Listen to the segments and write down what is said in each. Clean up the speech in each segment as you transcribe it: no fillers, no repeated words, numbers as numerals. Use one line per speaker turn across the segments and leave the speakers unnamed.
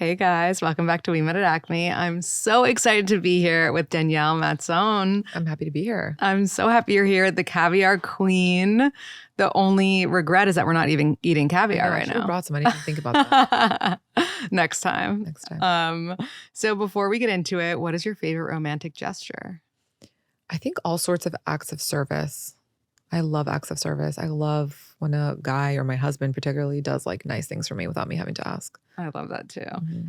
Hey guys, welcome back to We Met at Acme. I'm so excited to be here with Danielle Matzon.
I'm happy to be here.
I'm so happy you're here, the Caviar Queen. The only regret is that we're not even eating caviar right now.
I brought some. I didn't even think about that.
Next time.
Next time.
So before we get into it, what is your favorite romantic gesture?
I think all sorts of acts of service. I love acts of service. I love when a guy or my husband particularly does like nice things for me without me having to ask.
I love that too.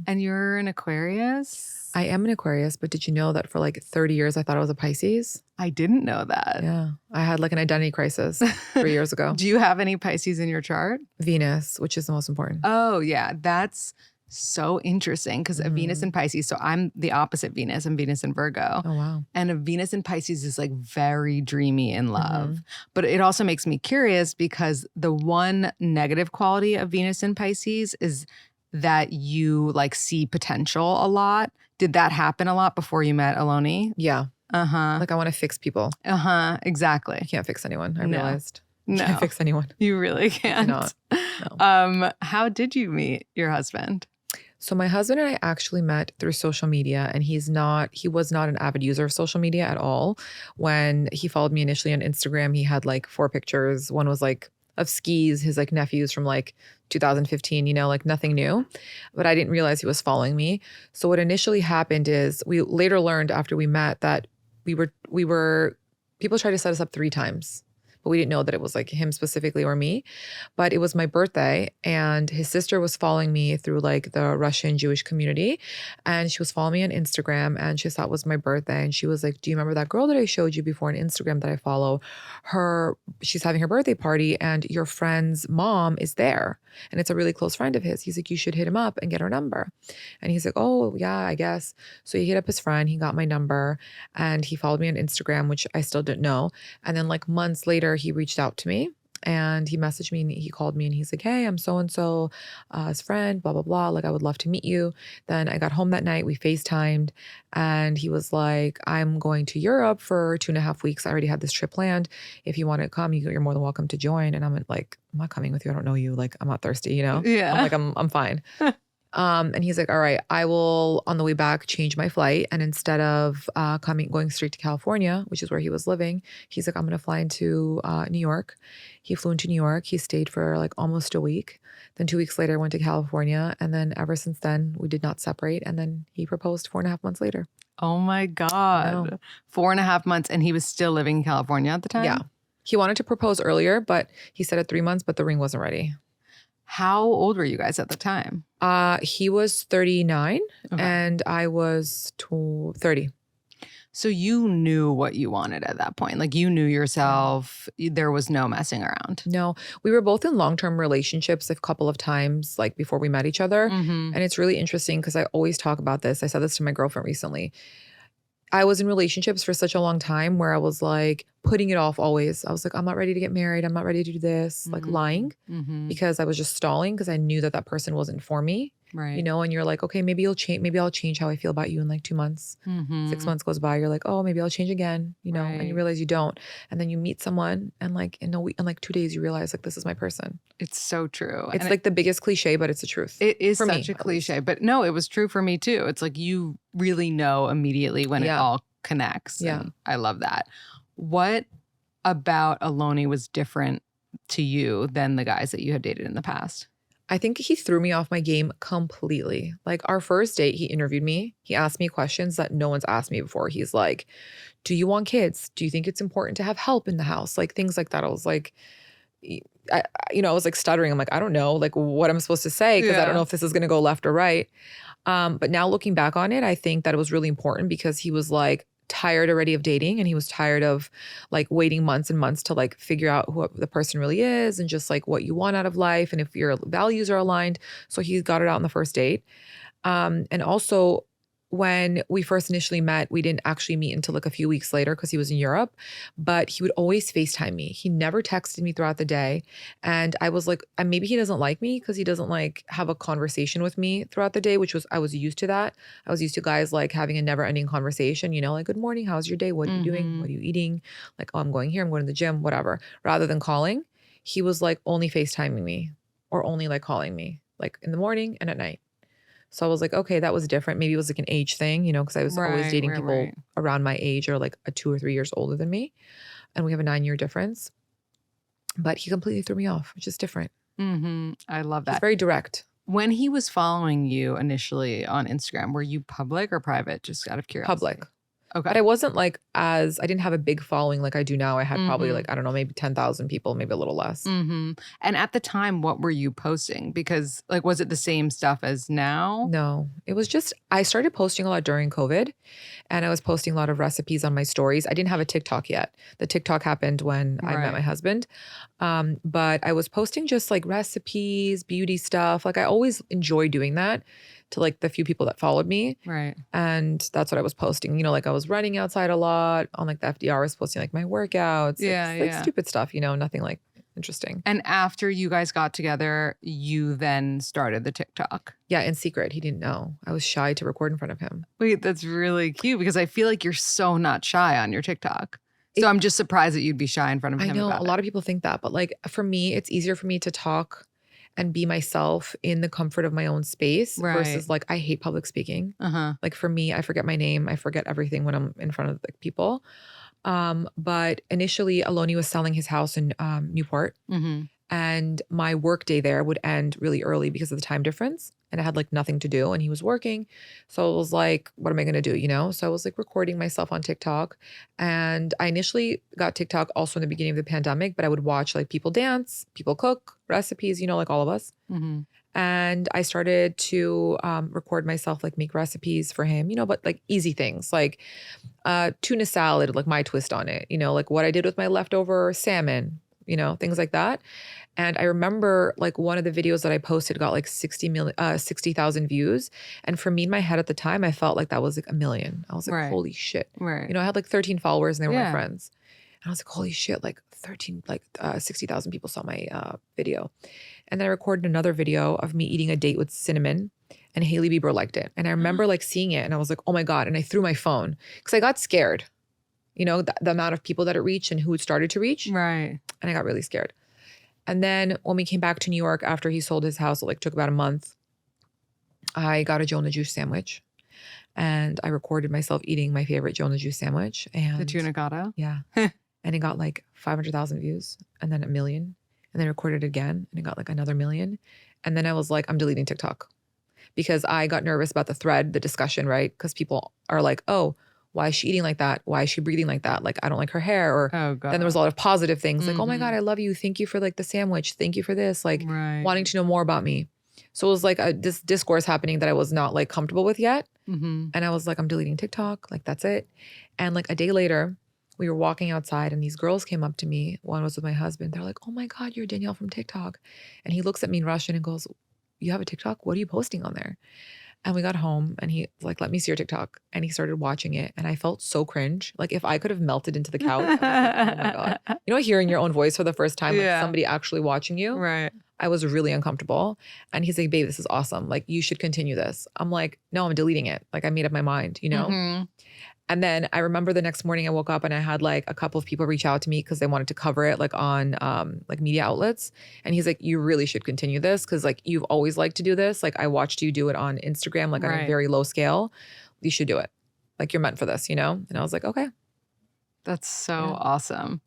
And you're an Aquarius?
I am an Aquarius, but did you know that for like 30 years I thought I was a Pisces?
I didn't know that.
Yeah. I had like an identity crisis 3 years ago.
Do you have any Pisces in your chart?
Venus, which is the most important.
Oh, yeah. That's so interesting because a Venus in Pisces. So I'm the opposite Venus. I'm Venus in Virgo.
Oh, wow.
And a Venus in Pisces is like very dreamy in love. But it also makes me curious because the one negative quality of Venus in Pisces is that you like see potential a lot. Did that happen a lot before you met Aloni?
Yeah.
Uh-huh.
Like I want to fix people.
Uh-huh. Exactly.
I can't fix anyone. I realized.
No.
I can't fix anyone.
You really can't.
No.
How did you meet your husband?
So my husband and I actually met through social media, and he was not an avid user of social media at all. When he followed me initially on Instagram, he had like 4 pictures. One was like of skis, his like nephews from like 2015, like nothing new. But I didn't realize he was following me. So what initially happened is we later learned after we met that people tried to set us up 3 times. But we didn't know that it was like him specifically or me. But it was my birthday and his sister was following me through like the Russian Jewish community. And she was following me on Instagram and she thought it was my birthday. And she was like, do you remember that girl that I showed you before on Instagram that I follow? She's having her birthday party and your friend's mom is there. And it's a really close friend of his. He's like, you should hit him up and get her number. And he's like, oh yeah, I guess. So he hit up his friend, he got my number and he followed me on Instagram, which I still didn't know. And then like months later, he reached out to me and he messaged me and he called me and he's like, hey, I'm so-and-so, his friend, blah, blah, blah. Like, I would love to meet you. Then I got home that night, we FaceTimed and he was like, I'm going to Europe for 2.5 weeks. I already had this trip planned. If you want to come, you're more than welcome to join. And I'm like, I'm not coming with you. I don't know you. Like, I'm not thirsty,
Yeah.
I'm like, I'm fine. And he's like, all right, I will on the way back change my flight. And instead of going straight to California, which is where he was living, he's like, I'm going to fly into New York. He flew into New York. He stayed for like almost a week. Then 2 weeks later, I went to California. And then ever since then, we did not separate. And then he proposed 4.5 months later.
Oh my God. 4.5 months. And he was still living in California at the time?
Yeah. He wanted to propose earlier, but he said at 3 months, but the ring wasn't ready.
How old were you guys at the time?
He was 39 and I was 30.
So you knew what you wanted at that point. Like you knew yourself. There was no messing around.
No, we were both in long-term relationships a couple of times like before we met each other. And it's really interesting because I always talk about this. I said this to my girlfriend recently. I was in relationships for such a long time where I was like putting it off always. I was like, I'm not ready to get married. I'm not ready to do this. Like lying because I was just stalling because I knew that person wasn't for me.
Right.
And you're like, okay, maybe you'll change. Maybe I'll change how I feel about you in like 2 months. 6 months goes by. You're like, oh, maybe I'll change again,
Right.
and you realize you don't. And then you meet someone and like in 2 days, you realize like, this is my person.
It's so true.
It's like the biggest cliche, but it's the truth.
It is
for
such
me,
a cliche, but no, it was true for me too. It's like you really know immediately when it all connects.
Yeah.
And I love that. What about Aloni was different to you than the guys that you had dated in the past?
I think he threw me off my game completely. Like our first date, he interviewed me. He asked me questions that no one's asked me before. He's like, do you want kids? Do you think it's important to have help in the house? Like things like that. I was like, I was like stuttering. I'm like, I don't know like what I'm supposed to say because I don't know if this is going to go left or right. But now looking back on it, I think that it was really important because he was like tired already of dating and he was tired of like waiting months and months to like figure out who the person really is and just like what you want out of life and if your values are aligned. So he got it out on the first date. And also when we first initially met, we didn't actually meet until like a few weeks later because he was in Europe, but he would always FaceTime me. He never texted me throughout the day. And I was like, maybe he doesn't like me because he doesn't like have a conversation with me throughout the day, I was used to that. I was used to guys like having a never ending conversation, like, good morning, how's your day? What are you doing? What are you eating? Like, oh, I'm going here, I'm going to the gym, whatever. Rather than calling, he was like only FaceTiming me or only like calling me like in the morning and at night. So I was like, okay, that was different. Maybe it was like an age thing, you know, because I was always dating people around my age or like 2 or 3 years older than me. And we have a 9-year difference. But he completely threw me off, which is different.
I love that.
He's very direct.
When he was following you initially on Instagram, were you public or private? Just out of curiosity.
Public.
Okay.
But I wasn't like I didn't have a big following like I do now. I had probably like, I don't know, maybe 10,000 people, maybe a little less.
And at the time, what were you posting? Because like, was it the same stuff as now?
No, it was just, I started posting a lot during COVID and I was posting a lot of recipes on my stories. I didn't have a TikTok yet. The TikTok happened when I met my husband. But I was posting just like recipes, beauty stuff. Like I always enjoy doing that to like the few people that followed me.
Right.
And that's what I was posting. You know, like I was running outside a lot on like the FDR. I was posting like my workouts. Like stupid stuff, you know, nothing like interesting.
And after you guys got together, you then started the TikTok.
Yeah, in secret. He didn't know. I was shy to record in front of him.
Wait, that's really cute because I feel like you're so not shy on your TikTok. So I'm just surprised that you'd be shy in front of him.
I know a lot of people think that, but like for me, it's easier for me to talk and be myself in the comfort of my own space versus like I hate public speaking. Like for me, I forget my name. I forget everything when I'm in front of like people. But initially, Aloni was selling his house in Newport. And my work day there would end really early because of the time difference. And I had like nothing to do and he was working. So I was like, what am I going to do? You know? So I was like recording myself on TikTok. And I initially got TikTok also in the beginning of the pandemic, but I would watch like people dance, people cook, recipes, you know, like all of us. And I started to record myself, like make recipes for him, you know, but like easy things like tuna salad, like my twist on it, you know, like what I did with my leftover salmon, you know, things like that. And I remember like one of the videos that I posted got like 60,000 views. And for me in my head at the time, I felt like that was like 1 million. I was like, holy shit. You know, I had like 13 followers and they were my friends. And I was like, holy shit, like 60,000 people saw my video. And then I recorded another video of me eating a date with cinnamon and Hailey Bieber liked it. And I remember like seeing it and I was like, oh my God. And I threw my phone because I got scared, you know, the amount of people that it reached and who it started to reach. And I got really scared. And then when we came back to New York after he sold his house, it like took about a month, I got a Jonah Juice sandwich and I recorded myself eating my favorite Jonah Juice sandwich. And
the tuna gato?
Yeah. And it got like 500,000 views and then 1 million. And then I recorded it again and it got like another 1 million. And then I was like, I'm deleting TikTok because I got nervous about the thread, the discussion, right? Because people are like, oh, why is she eating like that? Why is she breathing like that? Like, I don't like her hair. Or then there was a lot of positive things like, oh my God, I love you. Thank you for like the sandwich. Thank you for this. Like wanting to know more about me. So it was like this discourse happening that I was not like comfortable with yet. And I was like, I'm deleting TikTok. Like, that's it. And like a day later, we were walking outside and these girls came up to me. One was with my husband. They're like, oh my God, you're Danielle from TikTok. And he looks at me in Russian and goes, you have a TikTok? What are you posting on there? And we got home and he like, let me see your TikTok. And he started watching it. And I felt so cringe. Like if I could have melted into the couch, I was like, oh my God. You know, hearing your own voice for the first time, like somebody actually watching you. I was really uncomfortable. And he's like, babe, this is awesome. Like you should continue this. I'm like, no, I'm deleting it. Like I made up my mind, you know? And then I remember the next morning I woke up and I had like a couple of people reach out to me because they wanted to cover it like on like media outlets. And he's like, you really should continue this because like you've always liked to do this. Like I watched you do it on Instagram, like on a very low scale. You should do it. Like you're meant for this, you know? And I was like, okay.
That's so awesome.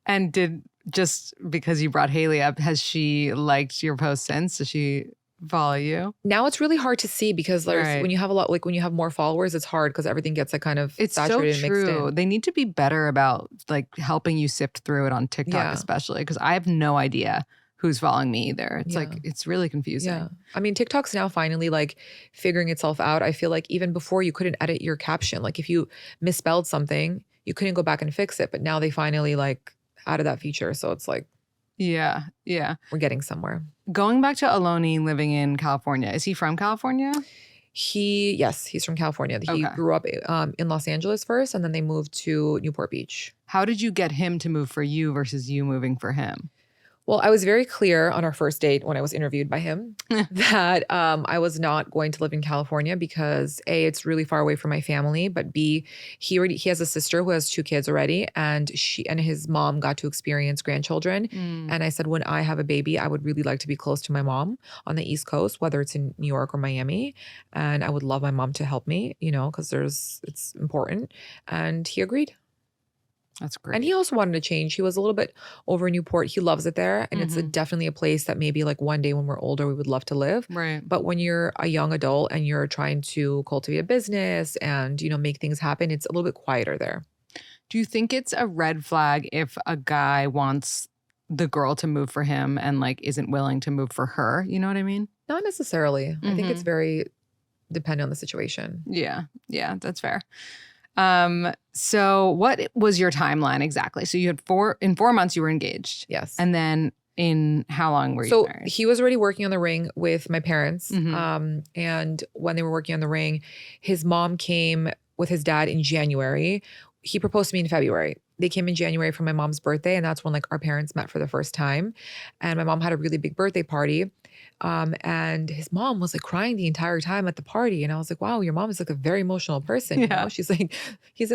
And just because you brought Hailey up, has she liked your post since? Does she follow you?
Now it's really hard to see because there's when you have a lot, like when you have more followers, it's hard because everything gets like kind of saturated and mixed in.
They need to be better about like helping you sift through it on TikTok, especially because I have no idea who's following me either. It's like, it's really confusing.
I mean, TikTok's now finally like figuring itself out. I feel like even before you couldn't edit your caption. Like if you misspelled something, you couldn't go back and fix it. But now they finally like added that feature. So it's like, we're getting somewhere.
Going back to Aloni living in California, is he from California?
Yes, he's from California. He grew up in Los Angeles first, and then they moved to Newport Beach.
How did you get him to move for you versus you moving for him?
Well, I was very clear on our first date when I was interviewed by him that I was not going to live in California because A, it's really far away from my family, but B, he has a sister who has 2 kids already, and she and his mom got to experience grandchildren.
Mm.
And I said, when I have a baby, I would really like to be close to my mom on the East Coast, whether it's in New York or Miami. And I would love my mom to help me, because it's important. And he agreed.
That's great.
And he also wanted to change. He was a little bit over Newport. He loves it there. And it's definitely a place that maybe like one day when we're older, we would love to live.
Right.
But when you're a young adult and you're trying to cultivate a business and, make things happen, it's a little bit quieter there.
Do you think it's a red flag if a guy wants the girl to move for him and like isn't willing to move for her? You know what I mean?
Not necessarily. I think it's very dependent on the situation.
Yeah. Yeah, that's fair. So what was your timeline exactly? So you had 4 months you were engaged.
Yes.
And then in how long were you
So
married?
he was already working on the ring with my parents.
Mhm.
And when they were working on the ring, his mom came with his dad in January. He proposed to me in February. They came in January for my mom's birthday. And that's when like our parents met for the first time. And my mom had a really big birthday party. And his mom was like crying the entire time at the party. And I was like, wow, your mom is like a very emotional person. You know? He's like,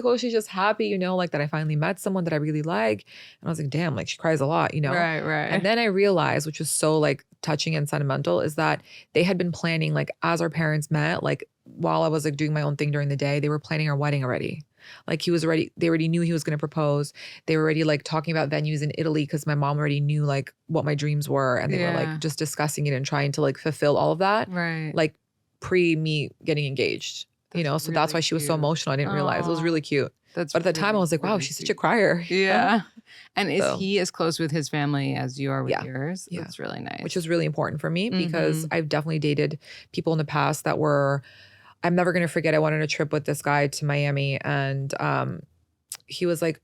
oh, she's just happy, like that I finally met someone that I really like. And I was like, damn, like she cries a lot,
Right, right.
And then I realized, which was so like touching and sentimental, is that they had been planning, like as our parents met, like while I was like doing my own thing during the day, they were planning our wedding already. Like they already knew he was going to propose. They were already like talking about venues in Italy because my mom already knew like what my dreams were. And they were like just discussing it and trying to like fulfill all of that.
Right.
Like pre me getting engaged, so that's why she was so emotional. I didn't realize. It was really cute. But at the time I was like, wow, she's such a crier.
Yeah. And is he as close with his family as you are with yours?
Yeah.
That's really nice.
Which was really important for me because I've definitely dated people in the past that were, I'm never going to forget. I went on a trip with this guy to Miami and he was like,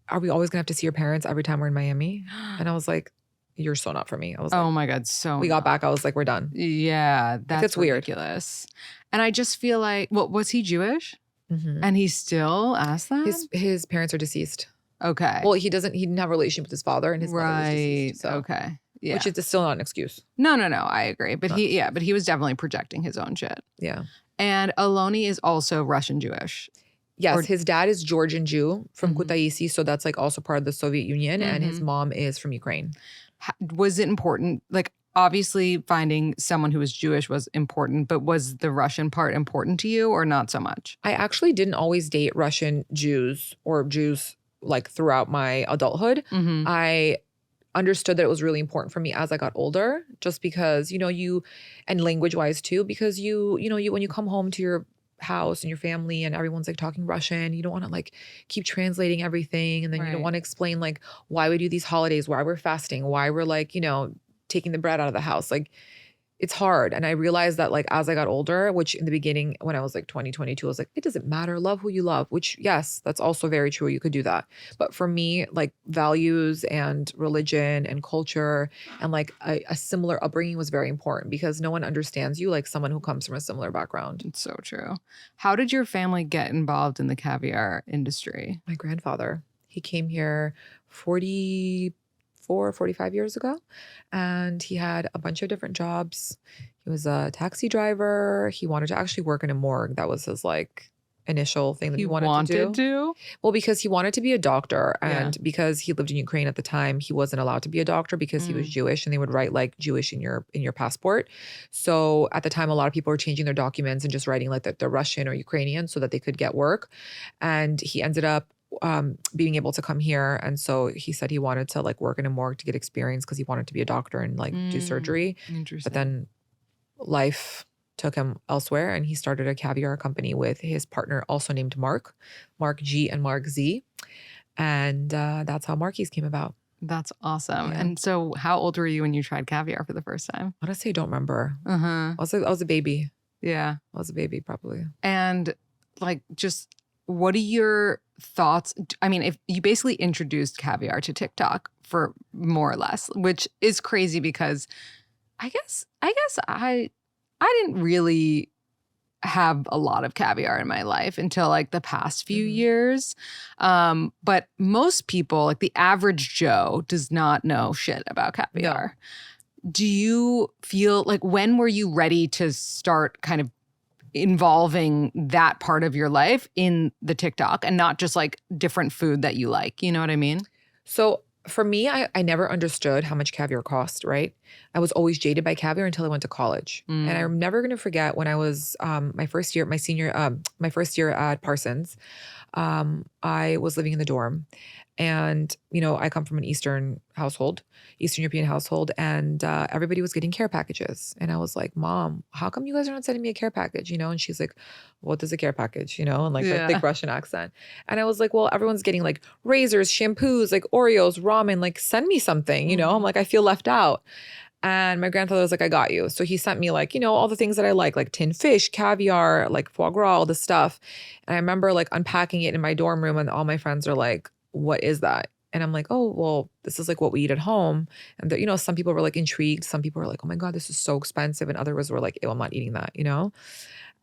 are we always going to have to see your parents every time we're in Miami? And I was like, you're so not for me. I was like,
oh my God, so
we got back. I was like, we're done.
Yeah, that's
ridiculous.
Weird. And I just feel like, was he Jewish? And he still asked that?
His parents are deceased.
Okay.
Well, he didn't have a relationship with his father and his mother was deceased. So.
Okay. Yeah.
Which is still not an excuse.
No, I agree. But he was definitely projecting his own shit.
Yeah.
And Aloni is also Russian Jewish.
Yes, his dad is Georgian Jew from Kutaisi, so that's like also part of the Soviet Union, and his mom is from Ukraine.
Was it important? Like, obviously, finding someone who was Jewish was important, but was the Russian part important to you or not so much?
I actually didn't always date Russian Jews or Jews like throughout my adulthood. I understood that it was really important for me as I got older, just because, and language wise too, because when you come home to your house and your family and everyone's like talking Russian, you don't want to like keep translating everything. And then you don't want to explain like why we do these holidays, why we're fasting, why we're like, taking the bread out of the house. Like it's hard. And I realized that like as I got older, which in the beginning when I was like 20, 22, I was like, it doesn't matter. Love who you love, which yes, that's also very true. You could do that. But for me, like values and religion and culture and like a similar upbringing was very important because no one understands you like someone who comes from a similar background.
It's so true. How did your family get involved in the caviar industry?
My grandfather, he came here 45 years ago. And he had a bunch of different jobs. He was a taxi driver. He wanted to actually work in a morgue. That was his like initial thing that he wanted to do. Well, because he wanted to be a doctor. And because he lived in Ukraine at the time, he wasn't allowed to be a doctor because he was Jewish and they would write like Jewish in your passport. So at the time, a lot of people were changing their documents and just writing like that they're Russian or Ukrainian so that they could get work. And he ended up being able to come here. And so he said he wanted to like work in a morgue to get experience because he wanted to be a doctor and like do surgery.
Interesting.
But then life took him elsewhere and he started a caviar company with his partner also named Mark G and Mark Z. And that's how Marky's came about.
That's awesome.
Yeah.
And so how old were you when you tried caviar for the first time?
Honestly, I don't remember. I was a baby.
Yeah.
I was a baby probably.
And like just what are your thoughts? I mean, if you basically introduced caviar to TikTok for more or less, which is crazy because I guess I didn't really have a lot of caviar in my life until like the past few years. But most people, like the average Joe, does not know shit about caviar. Do you feel like, when were you ready to start kind of involving that part of your life in the TikTok and not just like different food that you like? You know what I mean?
So for me, I never understood how much caviar cost, right? I was always jaded by caviar until I went to college. And I'm never going to forget when I was my first year at Parsons, I was living in the dorm. And, I come from an Eastern European household, and everybody was getting care packages. And I was like, Mom, how come you guys are not sending me a care package? And she's like, what is a care package? And like her thick Russian accent. And I was like, well, everyone's getting like razors, shampoos, like Oreos, ramen, like send me something, I'm like, I feel left out. And my grandfather was like, I got you. So he sent me like, all the things that I like tinned fish, caviar, like foie gras, all this stuff. And I remember like unpacking it in my dorm room, and all my friends are like, what is that? And I'm like, oh, well, this is like what we eat at home. And some people were like intrigued. Some people were like, oh my God, this is so expensive. And others were like, ew, I'm not eating that,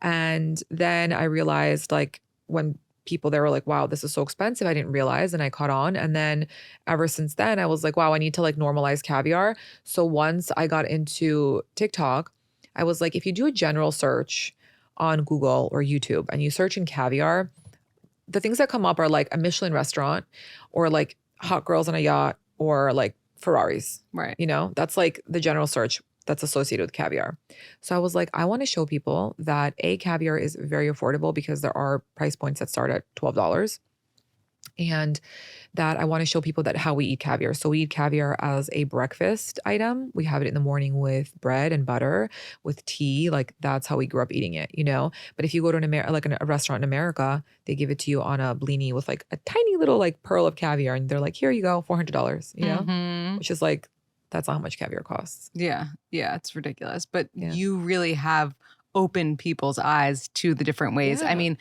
And then I realized, like, when people there were like, wow, this is so expensive, I didn't realize, and I caught on. And then ever since then, I was like, wow, I need to like normalize caviar. So once I got into TikTok, I was like, if you do a general search on Google or YouTube and you search in caviar, the things that come up are like a Michelin restaurant, or like hot girls on a yacht, or like Ferraris.
Right.
That's like the general search that's associated with caviar. So I was like, I want to show people that caviar is very affordable, because there are price points that start at $12. And that I want to show people that how we eat caviar. So we eat caviar as a breakfast item. We have it in the morning with bread and butter, with tea. Like, that's how we grew up eating it, But if you go to a restaurant in America, they give it to you on a blini with like a tiny little like pearl of caviar, and they're like, here you go, $400, which is like, that's not how much caviar costs.
Yeah, it's ridiculous. But you really have opened people's eyes to the different ways.
Yeah.
I mean,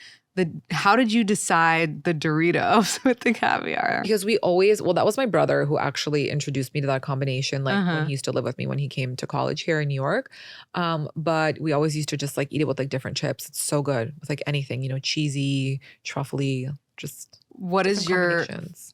how did you decide the Doritos with the caviar?
Because that was my brother who actually introduced me to that combination, like when he used to live with me when he came to college here in New York. But we always used to just like eat it with like different chips. It's so good with like anything, cheesy, truffly, just.
What is your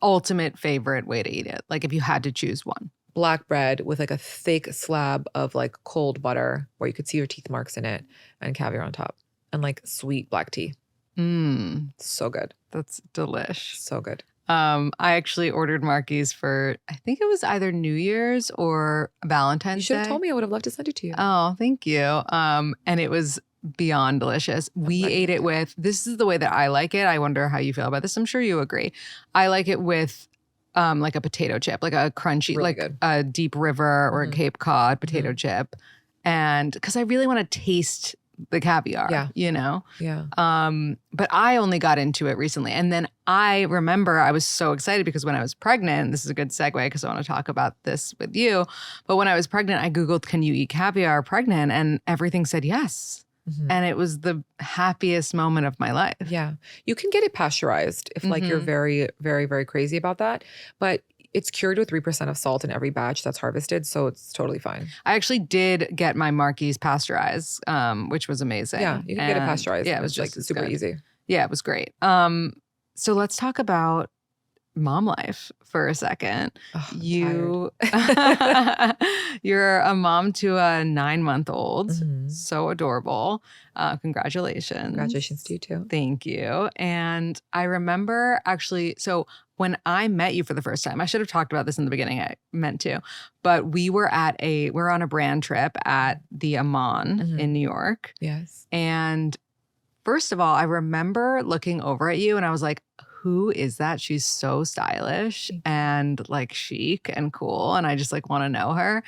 ultimate favorite way to eat it? Like, if you had to choose one.
Black bread with like a thick slab of like cold butter where you could see your teeth marks in it, and caviar on top, and like sweet black tea. So good.
That's delish.
So good.
I actually ordered Marky's for, I think it was either New Year's or Valentine's Day.
You should have told me. I would have loved to send it to you.
Oh, thank you. And it was beyond delicious. We ate it with, this is the way that I like it. I wonder how you feel about this. I'm sure you agree. I like it with like a potato chip, like a crunchy,
really
like
good.
A Deep River or a Cape Cod potato chip. And because I really want to taste the caviar,
Yeah.
But I only got into it recently. And then I remember I was so excited because when I was pregnant, this is a good segue because I want to talk about this with you. But when I was pregnant, I Googled, can you eat caviar pregnant? And everything said yes. And it was the happiest moment of my life.
Yeah. You can get it pasteurized if like you're very, very, very crazy about that. But it's cured with 3% of salt in every batch that's harvested. So it's totally fine.
I actually did get my Marky's pasteurized, which was amazing.
Yeah, you can get it pasteurized.
Yeah, it was just
like super easy.
Yeah, it was great. So let's talk about mom life for a second.
Oh,
You're a mom to a 9-month-old. So adorable. Congratulations.
Congratulations to you too.
Thank you. And I remember actually, so when I met you for the first time, I should have talked about this in the beginning. I meant to, but we're on a brand trip at the Amman in New York.
Yes.
And first of all, I remember looking over at you and I was like, who is that? She's so stylish and like chic and cool. And I just like want to know her.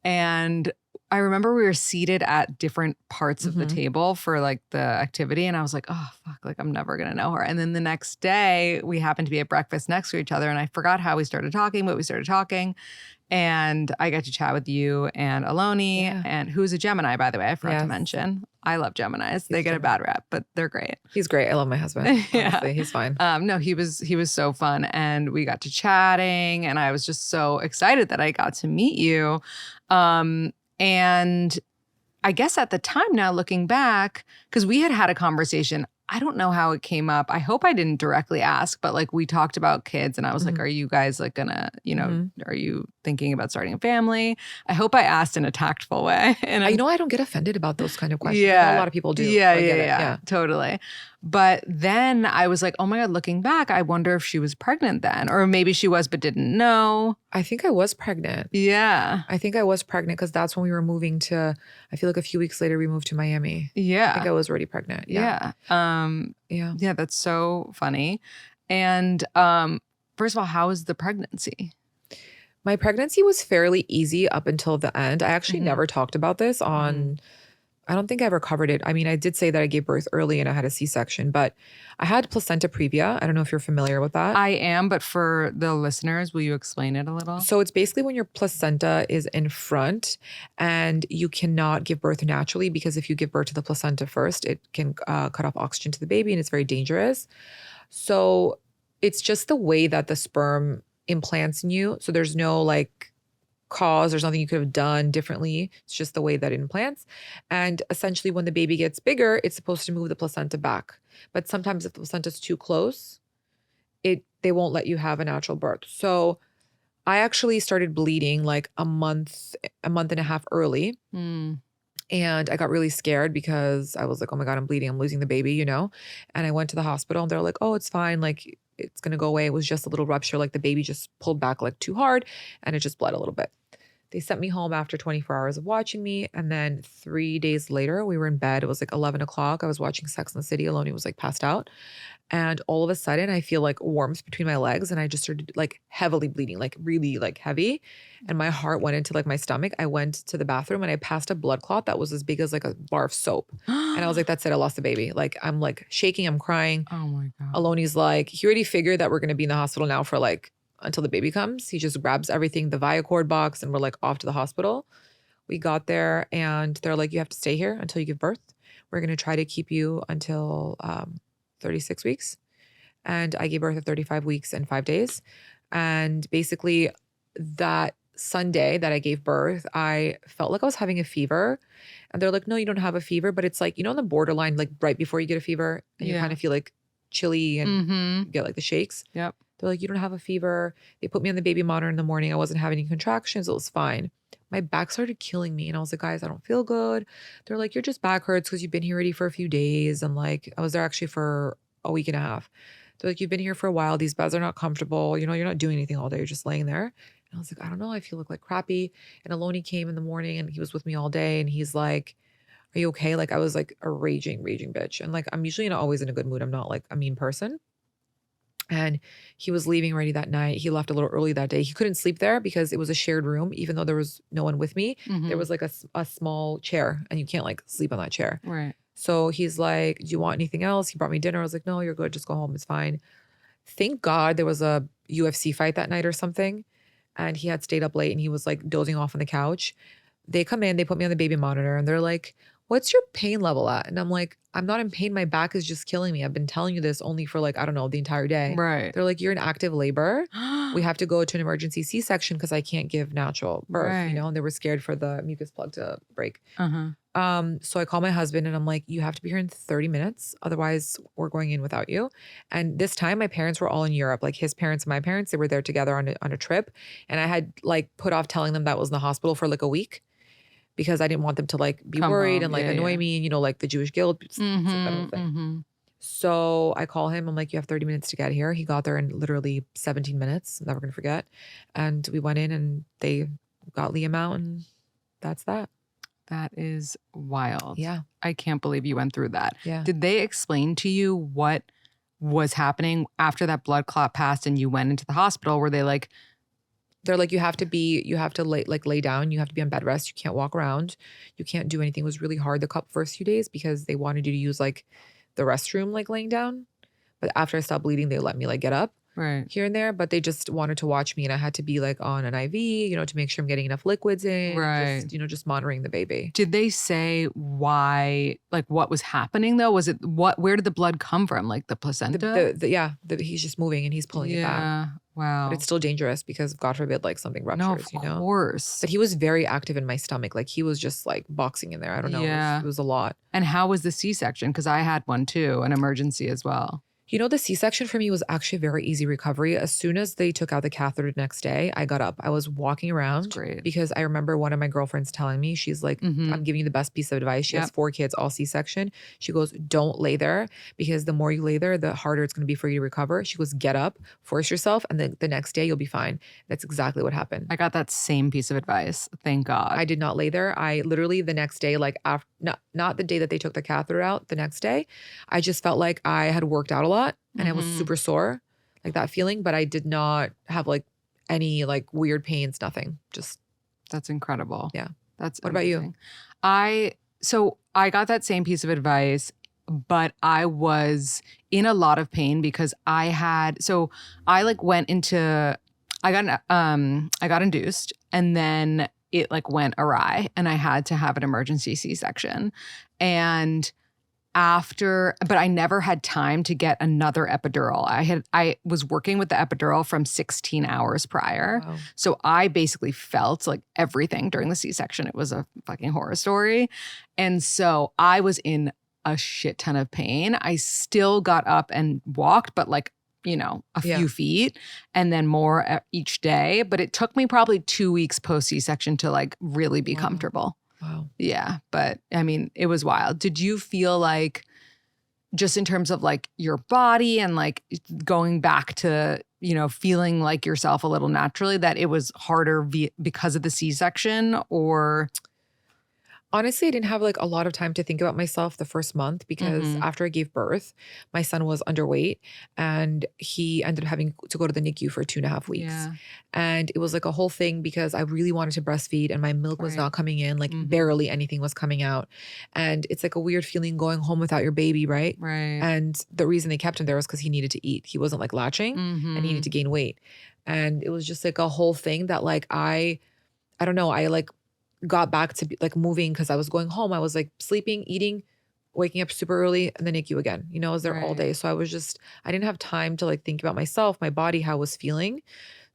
And I remember we were seated at different parts of the table for like the activity. And I was like, oh, fuck, like I'm never going to know her. And then the next day we happened to be at breakfast next to each other. And I forgot how we started talking, but we started talking. And I got to chat with you and Aloni, and who's a Gemini, by the way. I forgot to mention. I love Geminis. They get a bad rap, but they're great.
He's great. I love my husband. Honestly, he's fine.
No, he was so fun, and we got to chatting, and I was just so excited that I got to meet you. And I guess at the time now looking back, because we had a conversation, I don't know how it came up. I hope I didn't directly ask, but like we talked about kids and I was like, are you guys like gonna, are you thinking about starting a family? I hope I asked in a tactful way. And
I don't get offended about those kind of questions. I know a lot of people do.
Yeah,
so I get it. Yeah,
totally. But then I was like, oh my God, looking back, I wonder if she was pregnant then. Or maybe she was but didn't know.
I think I was pregnant.
Yeah.
I think I was pregnant because that's when we were moving to, I feel like a few weeks later we moved to Miami.
Yeah.
I think I was already pregnant.
Yeah. Yeah, that's so funny. And first of all, how was the pregnancy?
My pregnancy was fairly easy up until the end. I actually never talked about this on, I don't think I ever covered it. I mean, I did say that I gave birth early and I had a C-section, but I had placenta previa. I don't know if you're familiar with that.
I am, but for the listeners, will you explain it a little?
So it's basically when your placenta is in front and you cannot give birth naturally because if you give birth to the placenta first, it can cut off oxygen to the baby and it's very dangerous. So it's just the way that the sperm implants in you. So there's no like cause, there's nothing you could have done differently. It's just the way that it implants. And essentially when the baby gets bigger, it's supposed to move the placenta back. But sometimes if the placenta is too close, they won't let you have a natural birth. So I actually started bleeding like a month and a half early. And I got really scared because I was like, oh my God, I'm bleeding. I'm losing the baby, And I went to the hospital and they're like, oh, it's fine. Like it's going to go away. It was just a little rupture. Like the baby just pulled back like too hard and it just bled a little bit. They sent me home after 24 hours of watching me. And then 3 days later, we were in bed. It was like 11 o'clock. I was watching Sex and the City. Aloni was like passed out. And all of a sudden, I feel like warmth between my legs. And I just started like heavily bleeding, like really like heavy. And my heart went into like my stomach. I went to the bathroom and I passed a blood clot that was as big as like a bar of soap. And I was like, that's it. I lost the baby. Like I'm like shaking. I'm crying.
Oh my God.
Aloni's like, he already figured that we're going to be in the hospital now for like until the baby comes. He just grabs everything, the Viacord box, and we're like off to the hospital. We got there and they're like, you have to stay here until you give birth. We're going to try to keep you until 36 weeks. And I gave birth at 35 weeks and 5 days. And basically that Sunday that I gave birth, I felt like I was having a fever. And they're like, no, you don't have a fever. But it's like, on the borderline, like right before you get a fever and you kind of feel like chilly and you get like the shakes.
Yep.
They're like, you don't have a fever. They put me on the baby monitor in the morning. I wasn't having any contractions. It was fine. My back started killing me. And I was like, guys, I don't feel good. They're like, your just back hurts because you've been here already for a few days. And like, I was there actually for a week and a half. They're like, you've been here for a while. These beds are not comfortable. You're not doing anything all day. You're just laying there. And I was like, I don't know. I feel like crappy. And Aloni came in the morning and he was with me all day. And he's like, are you okay? Like I was like a raging bitch. And like, I'm usually not always in a good mood. I'm not like a mean person. And he was leaving already that night. He left a little early that day. He couldn't sleep there because it was a shared room, even though there was no one with me. There was like a small chair and you can't like sleep on that chair.
Right.
So he's like, do you want anything else? He brought me dinner. I was like, no, you're good. Just go home. It's fine. Thank God there was a UFC fight that night or something. And he had stayed up late and he was like dozing off on the couch. They come in, they put me on the baby monitor and they're like, what's your pain level at? And I'm like, I'm not in pain. My back is just killing me. I've been telling you this only for like, I don't know, the entire day.
Right.
They're like, you're in active labor. We have to go to an emergency C-section because I can't give natural birth, And they were scared for the mucus plug to break. So I call my husband and I'm like, you have to be here in 30 minutes. Otherwise we're going in without you. And this time my parents were all in Europe, like his parents and my parents, they were there together on a trip. And I had like put off telling them that I was in the hospital for like a week because I didn't want them to like be worried and like annoy me and, like the Jewish guild. So I call him. I'm like, you have 30 minutes to get here. He got there in literally 17 minutes. Never going to forget. And we went in and they got Liam out and that's that.
That is wild.
Yeah.
I can't believe you went through that.
Yeah.
Did they explain to you what was happening after that blood clot passed and you went into the hospital? Were they like,
they're like, you have to lay down. You have to be on bed rest. You can't walk around. You can't do anything. It was really hard the first few days because they wanted you to use like the restroom, like laying down. But after I stopped bleeding, they let me like get up here and there. But they just wanted to watch me and I had to be like on an IV, to make sure I'm getting enough liquids in.
Right.
Just monitoring the baby.
Did they say why, like what was happening though? Was it where did the blood come from? Like the placenta?
He's just moving and he's pulling it back.
Wow.
But it's still dangerous because God forbid like something
No,
ruptures,
of course.
But he was very active in my stomach. Like he was just like boxing in there. I don't know.
Yeah.
It was a lot.
And how was the C-section? Because I had one too, an emergency as well.
The C-section for me was actually a very easy recovery. As soon as they took out the catheter the next day, I got up. I was walking around
great.
because I remember one of my girlfriends telling me, she's like, I'm giving you the best piece of advice. She has 4 kids, all C-section. She goes, don't lay there because the more you lay there, the harder it's going to be for you to recover. She goes, get up, force yourself, and then the next day you'll be fine. That's exactly what happened.
I got that same piece of advice. Thank God.
I did not lay there. I literally the next day, like after, not the day that they took the catheter out, the next day, I just felt like I had worked out a lot. And I was super sore, like that feeling, but I did not have like any like weird pains, nothing. Just
that's incredible.
Yeah.
That's
what
amazing.
About you?
So I got that same piece of advice, but I was in a lot of pain because I got induced and then it like went awry and I had to have an emergency C-section. And but I never had time to get another epidural. I was working with the epidural from 16 hours prior.
Wow.
So I basically felt like everything during the C-section. It was a fucking horror story. And so I was in a shit ton of pain. I still got up and walked, but like, a few feet and then more each day. But it took me probably 2 weeks post C-section to like really be comfortable.
Wow.
Yeah. But I mean, it was wild. Did you feel like just in terms of like your body and like going back to, feeling like yourself a little naturally that it was harder because of the C-section or?
Honestly, I didn't have like a lot of time to think about myself the first month because after I gave birth, my son was underweight and he ended up having to go to the NICU for 2.5 weeks.
Yeah.
And it was like a whole thing because I really wanted to breastfeed and my milk was not coming in, like barely anything was coming out. And it's like a weird feeling going home without your baby, right?
Right.
And the reason they kept him there was because he needed to eat. He wasn't like latching and he needed to gain weight. And it was just like a whole thing that like I don't know, I like got back to like moving because I was going home. I was like sleeping, eating, waking up super early and then NICU again. I was there all day. So I didn't have time to like think about myself, my body, how I was feeling.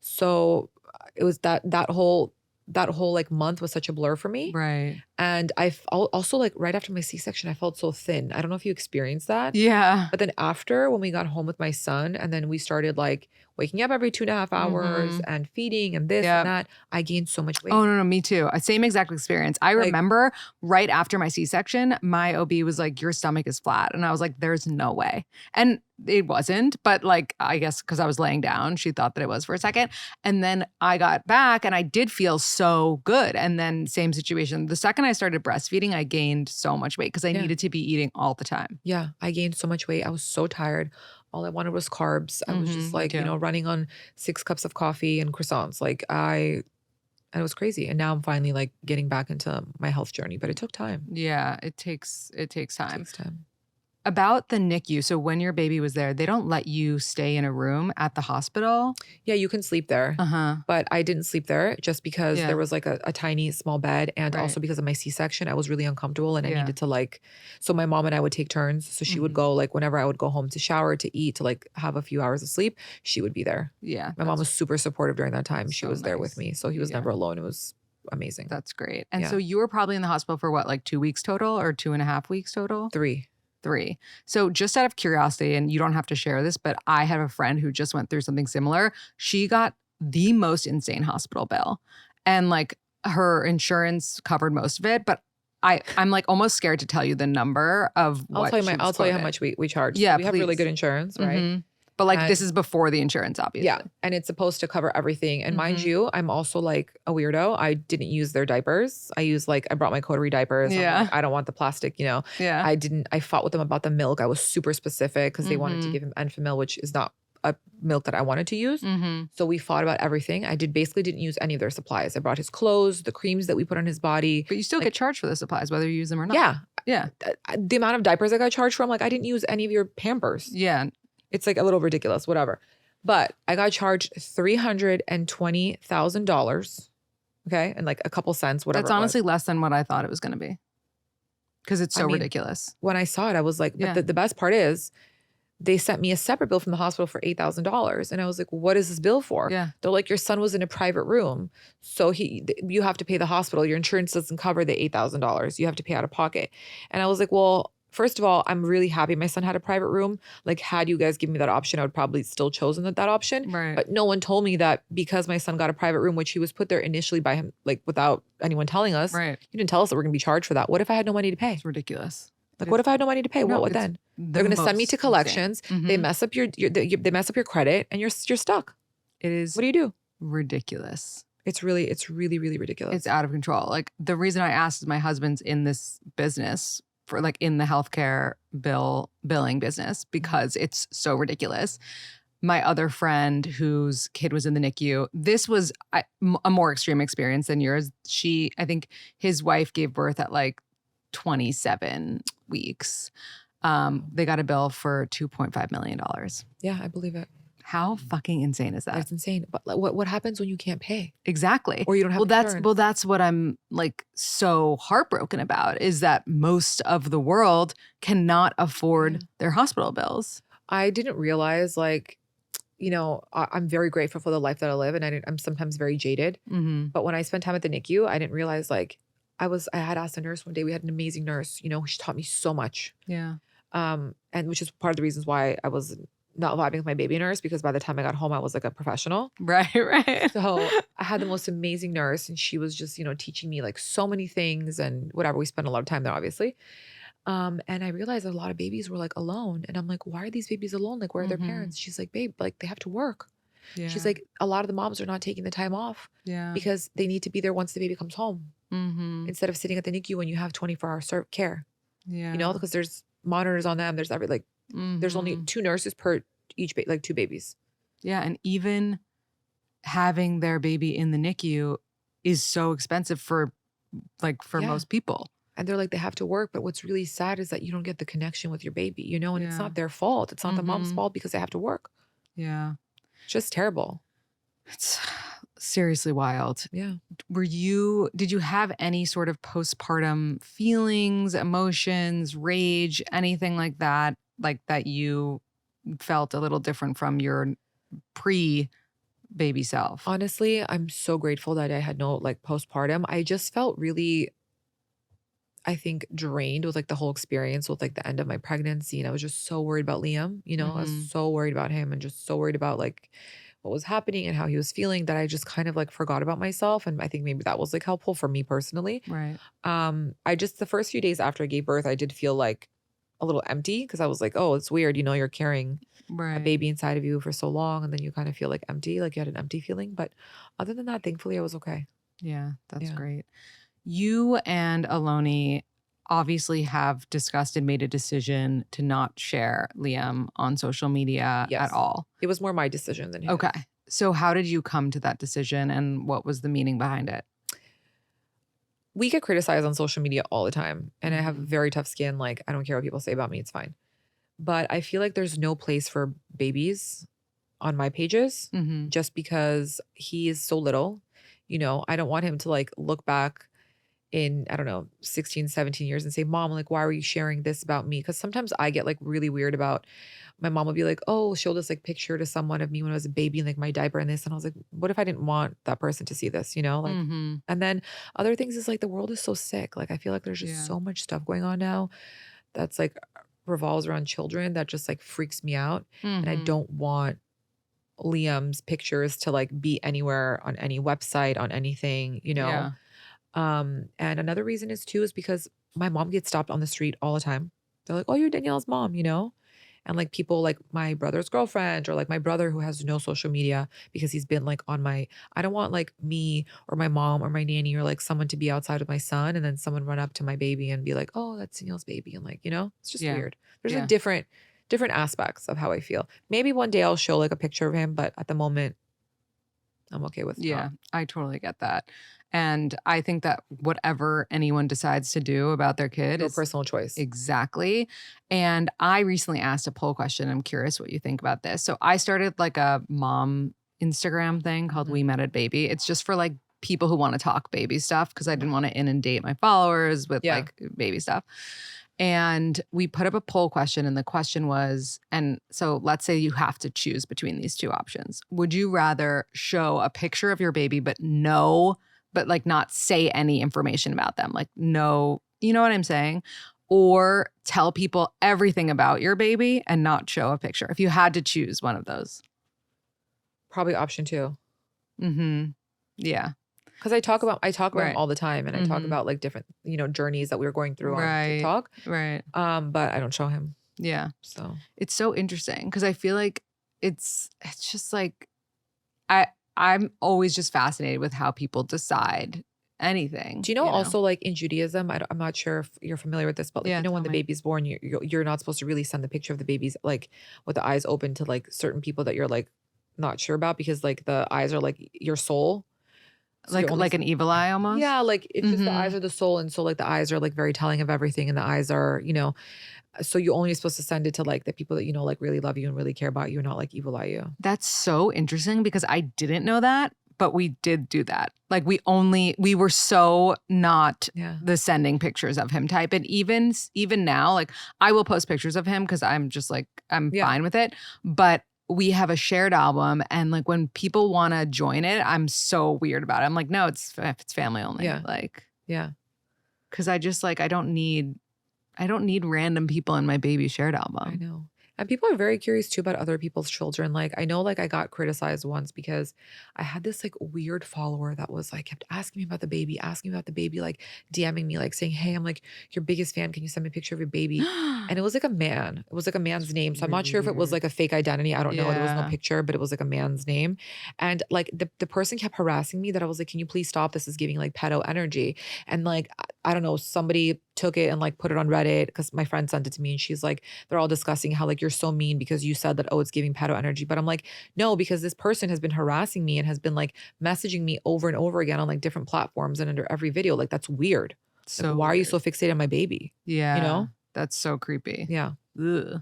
So it was that whole like month was such a blur for me.
Right.
And I also like right after my C-section, I felt so thin. I don't know if you experienced that.
Yeah.
But then after when we got home with my son and then we started like waking up every 2.5 hours and feeding and this and that, I gained so much weight.
Oh, no, me too. Same exact experience. I remember right after my C-section, my OB was like, your stomach is flat. And I was like, there's no way. And it wasn't, but like, I guess because I was laying down, she thought that it was for a second. And then I got back and I did feel so good. And then same situation. The second I started breastfeeding, I gained so much weight because I needed to be eating all the time.
Yeah, I gained so much weight. I was so tired. All I wanted was carbs. I was just like, running on 6 cups of coffee and croissants. Like and it was crazy. And now I'm finally like getting back into my health journey, but it took time.
Yeah, it takes time.
It takes time.
About the NICU, so when your baby was there, they don't let you stay in a room at the hospital?
Yeah, you can sleep there. But I didn't sleep there just because there was like a tiny small bed and also because of my C-section, I was really uncomfortable and I needed to like, so my mom and I would take turns. So she would go like whenever I would go home to shower, to eat, to like have a few hours of sleep, she would be there.
Yeah.
My mom was super supportive during that time. She was there with me. So he was never alone. It was amazing.
That's great. And so you were probably in the hospital for what, like 2 weeks total or 2.5 weeks total?
3.
So just out of curiosity, and you don't have to share this, but I have a friend who just went through something similar. She got the most insane hospital bill and like her insurance covered most of it. But I'm like almost scared to tell you the number of what
I'll tell you how much we charge.
Yeah,
we have really good insurance, right?
But like this is before the insurance, obviously.
Yeah. And it's supposed to cover everything. And mind you, I'm also like a weirdo. I didn't use their diapers. I brought my coterie diapers.
Yeah.
I don't want the plastic, Yeah. I fought with them about the milk. I was super specific because they wanted to give him Enfamil, which is not a milk that I wanted to use. So we fought about everything. I didn't use any of their supplies. I brought his clothes, the creams that we put on his body.
But you still get charged for the supplies, whether you use them or not.
Yeah.
Yeah.
The amount of diapers I got charged for, I'm like, I didn't use any of your Pampers.
Yeah.
It's like a little ridiculous, whatever. But I got charged $320,000. Okay. And like a couple cents, whatever.
That's honestly less than what I thought it was going to be. Because it's so ridiculous.
When I saw it, I was like, but the best part is they sent me a separate bill from the hospital for $8,000. And I was like, what is this bill for?
Yeah.
They're like, your son was in a private room. So you have to pay the hospital. Your insurance doesn't cover the $8,000. You have to pay out of pocket. And I was like, well, first of all, I'm really happy my son had a private room. Like, had you guys given me that option, I would probably still chosen that option.
Right.
But no one told me that because my son got a private room, which he was put there initially by him, like without anyone telling us.
Right.
You didn't tell us that we're going to be charged for that. What if I had no money to pay?
It's ridiculous.
Like, what if I had no money to pay?
No,
what
it's
then? They're going to send me to collections.
insane.
They mess up they mess up your credit, and you're stuck.
It is.
What do you do?
Ridiculous.
It's really, really ridiculous.
It's out of control. Like, the reason I asked is my husband's in this business for like in the healthcare billing business because it's so ridiculous. My other friend whose kid was in the NICU, this was a more extreme experience than yours. I think his wife gave birth at like 27 weeks. They got a bill for $2.5 million.
Yeah, I believe it.
How fucking insane is that?
That's insane. But like, what happens when you can't pay?
Exactly.
Or you don't have insurance?
That's what I'm like so heartbroken about, is that most of the world cannot afford their hospital bills.
I didn't realize, like, I'm very grateful for the life that I live, and I'm sometimes very jaded.
Mm-hmm.
But when I spent time at the NICU, I didn't realize, like, I had asked a nurse one day. We had an amazing nurse. She taught me so much.
Yeah.
And which is part of the reasons why I was not vibing with my baby nurse, because by the time I got home, I was like a professional.
Right.
So I had the most amazing nurse, and she was just, teaching me like so many things and whatever. We spent a lot of time there, obviously. And I realized a lot of babies were like alone. And I'm like, why are these babies alone? Like, where are their parents? She's like, babe, like they have to work.
Yeah.
She's like, a lot of the moms are not taking the time off because they need to be there once the baby comes home instead of sitting at the NICU when you have 24-hour care.
Yeah.
Because there's monitors on them. There's there's only 2 nurses per each, like 2 babies.
Yeah. And even having their baby in the NICU is so expensive for most people.
And they're like, they have to work. But what's really sad is that you don't get the connection with your baby, and it's not their fault. It's not the mom's fault because they have to work.
Yeah.
Just terrible.
It's seriously wild.
Yeah.
Did you have any sort of postpartum feelings, emotions, rage, anything like that you felt a little different from your pre-baby self?
Honestly, I'm so grateful that I had no postpartum. I just felt really, I think, drained with the whole experience with the end of my pregnancy. And I was just so worried about Liam, I was so worried about him and just so worried about what was happening and how he was feeling that I just kind of forgot about myself. And I think maybe that was helpful for me personally.
Right.
The first few days after I gave birth, I did feel a little empty because I was like, oh, it's weird. You're carrying a baby inside of you for so long. And then you kind of feel empty, you had an empty feeling. But other than that, thankfully, I was okay.
Yeah, that's great. You and Aloni obviously have discussed and made a decision to not share Liam on social media at all.
It was more my decision than his.
Okay. So how did you come to that decision, and what was the meaning behind it?
We get criticized on social media all the time, and I have very tough skin. I don't care what people say about me. It's fine. But I feel like there's no place for babies on my pages just because he is so little. I don't want him to look back in, I don't know, 16, 17 years and say, Mom, why were you sharing this about me? Because sometimes I get really weird about, my mom will be like, oh, show this picture to someone of me when I was a baby and my diaper and this. And I was like, what if I didn't want that person to see this, And then other things is the world is so sick. I feel like there's just so much stuff going on now that's revolves around children that just freaks me out. And I don't want Liam's pictures to be anywhere on any website, on anything,
Yeah.
And another reason is because my mom gets stopped on the street all the time. They're like, oh, you're Danielle's mom, And people my brother's girlfriend or my brother who has no social media because he's been on my, I don't want me or my mom or my nanny or someone to be outside with my son and then someone run up to my baby and be like, oh, that's Danielle's baby. And it's just weird. There's different aspects of how I feel. Maybe one day I'll show a picture of him, but at the moment I'm okay with not.
I totally get that. And I think that whatever anyone decides to do about their kid
is personal choice.
Exactly. And I recently asked a poll question. I'm curious what you think about this. So I started a mom Instagram thing called We Met at Baby. It's just for people who want to talk baby stuff because I didn't want to inundate my followers with baby stuff. And we put up a poll question, and the question was, and so let's say you have to choose between these two options. Would you rather show a picture of your baby, but like not say any information about them? Like, no, you know what I'm saying? Or tell people everything about your baby and not show a picture, if you had to choose one of those.
Probably option 2.
Yeah.
Because I talk about
Right.
him all the time, and I talk about like different, journeys that we were going through on TikTok.
Right.
But I don't show him.
Yeah.
So
it's so interesting because I feel like it's just like I'm always just fascinated with how people decide anything.
do you know also like in Judaism, I'm not sure if you're familiar with this, but like
Yeah,
when
tell
the
me.
baby's born, you're not supposed to really send the picture of the baby's like with the eyes open to like certain people that you're like not sure about, because like the eyes are like your soul. So you're only
Like an evil eye almost?
Yeah, like it's just the eyes are the soul, and so like the eyes are like very telling of everything, and the eyes are, so you're only supposed to send it to like the people that like really love you and really care about you, and not like evil eye you.
That's so interesting because I didn't know that, but we did do that. Like we were so not the sending pictures of him type. And even now, like I will post pictures of him because I'm just like, I'm fine with it. But we have a shared album, and like when people want to join it, I'm so weird about it. I'm like, no, it's family only.
Yeah.
Like,
yeah.
Because I just like, I don't need random people in my baby shared album.
I know. And people are very curious too about other people's children. Like I know like I got criticized once because I had this like weird follower that was like kept asking me about the baby, like DMing me, like saying, "Hey, I'm like your biggest fan. Can you send me a picture of your baby?" And it was like a man. It was like a man's name. So I'm not sure if it was like a fake identity. I don't know. There was no picture, but it was like a man's name. And like the person kept harassing me that I was like, "Can you please stop? This is giving like pedo energy." And like I don't know, somebody took it and like put it on Reddit because my friend sent it to me, and she's like, they're all discussing how like you're so mean because you said that, oh, it's giving pedo energy. But I'm like, no, because this person has been harassing me and has been like messaging me over and over again on like different platforms and under every video. Like that's weird.
So
like, why are you so fixated on my baby?
Yeah. That's so creepy.
Yeah.
Ugh.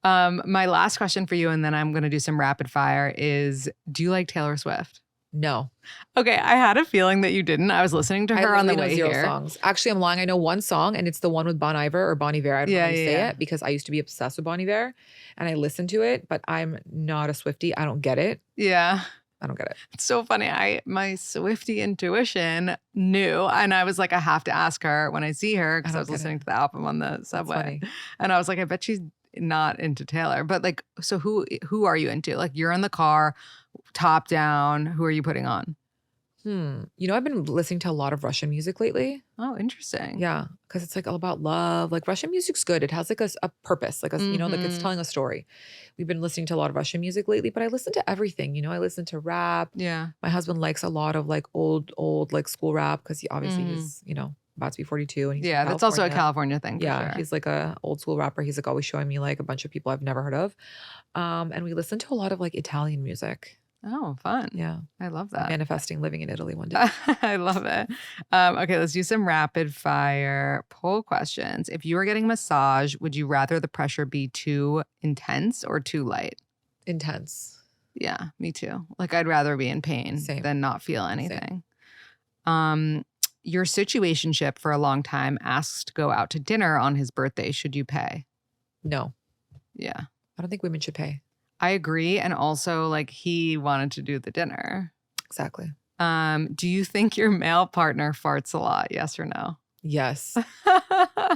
My last question for you, and then I'm gonna do some rapid fire, is do you like Taylor Swift?
No.
Okay, I had a feeling that you didn't. I was listening to her on the way
zero
here.
songs. Actually, I'm lying. I know one song, and it's the one with Bon Iver or Bon Iver. I don't know how you say it, because I used to be obsessed with Bon Iver, and I listened to it, but I'm not a Swiftie. I don't get it.
Yeah.
I don't get it.
It's so funny. My Swiftie intuition knew, and I was like, I have to ask her when I see her, because I was listening to the album on the subway, and I was like, I bet she's not into Taylor. But like, so who are you into? Like, you're in the car, top down. Who are you putting on?
I've been listening to a lot of Russian music lately.
Oh, interesting.
Yeah, because it's like all about love. Like Russian music's good. It has like a purpose, like like it's telling a story. We've been listening to a lot of Russian music lately, but I listen to everything. I listen to rap.
Yeah.
My husband likes a lot of like old like school rap, because he obviously he's about to be 42, and he's
Yeah, that's also a California thing.
Yeah,
sure.
he's like a old school rapper. He's like always showing me like a bunch of people I've never heard of, and we listen to a lot of like Italian music.
Oh, fun.
Yeah.
I love that.
Manifesting living in Italy one day.
I love it. Okay, let's do some rapid fire poll questions. If you were getting a massage, would you rather the pressure be too intense or too light?
Intense.
Yeah, me too. Like I'd rather be in pain than not feel anything. Your situationship for a long time asks to go out to dinner on his birthday. Should you pay?
No.
Yeah.
I don't think women should pay.
I agree. And also, like, he wanted to do the dinner.
Exactly.
Do you think your male partner farts a lot? Yes or no?
Yes.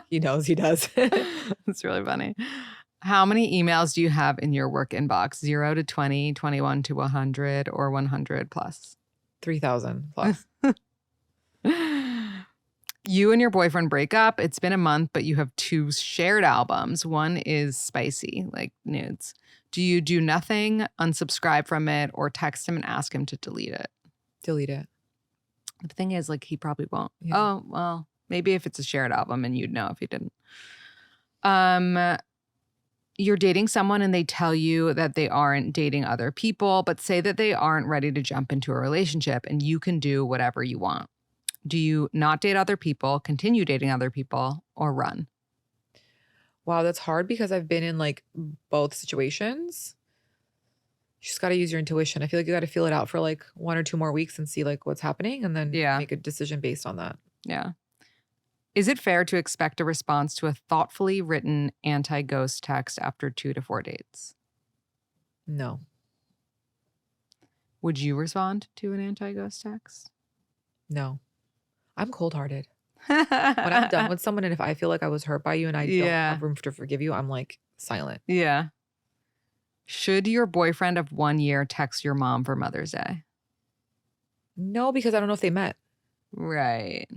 He knows he does.
That's really funny. How many emails do you have in your work inbox? 0 to 20, 21 to 100, or 100 plus?
3,000 plus.
You and your boyfriend break up. It's been a month, but you have 2 shared albums. One is spicy, like nudes. Do you do nothing, unsubscribe from it, or text him and ask him to delete it?
Delete it.
The thing is, like, he probably won't.
Yeah.
Oh, well, maybe if it's a shared album and you'd know if he didn't. You're dating someone and they tell you that they aren't dating other people, but say that they aren't ready to jump into a relationship and you can do whatever you want. Do you not date other people, continue dating other people, or run?
Wow, that's hard because I've been in like both situations. You just got to use your intuition. I feel like you got to feel it out for like 1 or 2 more weeks and see like what's happening, and then make a decision based on that.
Yeah. Is it fair to expect a response to a thoughtfully written anti-ghost text after 2 to 4 dates?
No.
Would you respond to an anti-ghost text?
No. I'm cold-hearted. When I'm done with someone and if I feel like I was hurt by you and I don't have room to forgive you, I'm like silent.
Yeah. Should your boyfriend of 1 year text your mom for Mother's Day?
No, because I don't know if they met.
Right.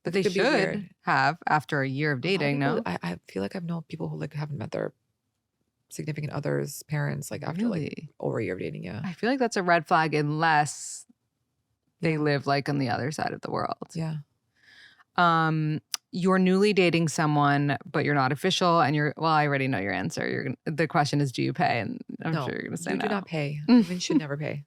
But they
could be
should
weird.
have after a year of dating, no?
I feel like I've known people who like haven't met their significant others' parents like after like over a year of dating. Yeah.
I feel like that's a red flag unless they live like on the other side of the world.
Yeah.
You're newly dating someone, but you're not official, and I already know your answer. The question is, do you pay? And I'm sure you're gonna say no.
You do not pay. Women should never pay.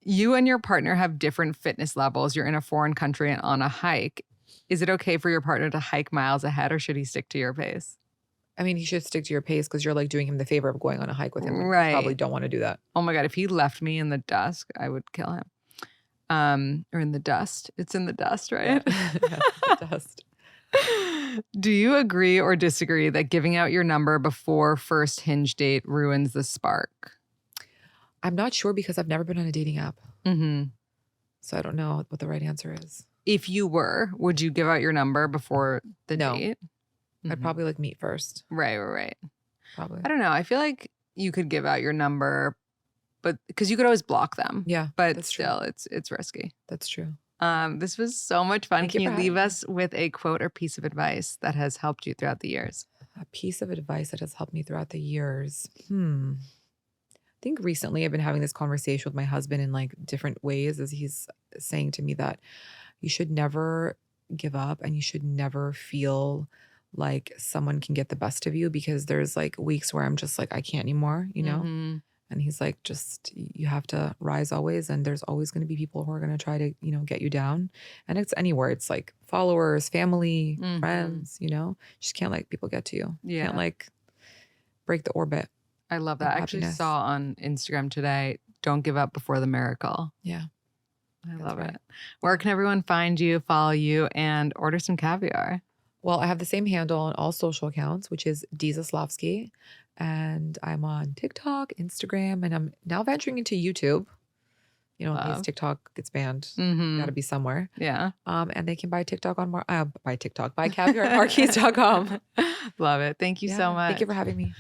You and your partner have different fitness levels. You're in a foreign country and on a hike. Is it okay for your partner to hike miles ahead, or should he stick to your pace?
I mean, he should stick to your pace because you're like doing him the favor of going on a hike with him.
Right.
You probably don't want to do that.
Oh my God, if he left me in the dusk, I would kill him. Or in the dust. It's in the dust, right?
Yeah, the dust.
Do you agree or disagree that giving out your number before first Hinge date ruins the spark?
I'm not sure because I've never been on a dating app.
Mm-hmm.
So I don't know what the right answer is.
If you were, would you give out your number before the date?
I'd probably like meet first.
Right.
Probably.
I don't know. I feel like you could give out your number, but because you could always block them.
Yeah.
But still, it's risky.
That's true.
This was so much fun. Can you leave us
me.
with a quote or piece of advice that has helped you throughout the years?
A piece of advice that has helped me throughout the years. I think recently I've been having this conversation with my husband in like different ways as he's saying to me that you should never give up and you should never feel like someone can get the best of you because there's like weeks where I'm just like, I can't anymore, you know?
Mm-hmm.
And he's like, just, you have to rise always. And there's always going to be people who are going to try to, get you down. And it's anywhere. It's like followers, family, friends, just can't let people get to you.
Yeah.
Can't like break the orbit.
I love that. I actually saw on Instagram today, don't give up before the miracle.
Yeah.
I love it. Where can everyone find you, follow you, and order some caviar?
Well, I have the same handle on all social accounts, which is Zaslavsky. And I'm on TikTok, Instagram, and I'm now venturing into YouTube. In case TikTok gets banned. Got to be somewhere.
Yeah.
And they can buy TikTok on buy Caviar at Marquise.com.
Love it. Thank you so much.
Thank you for having me.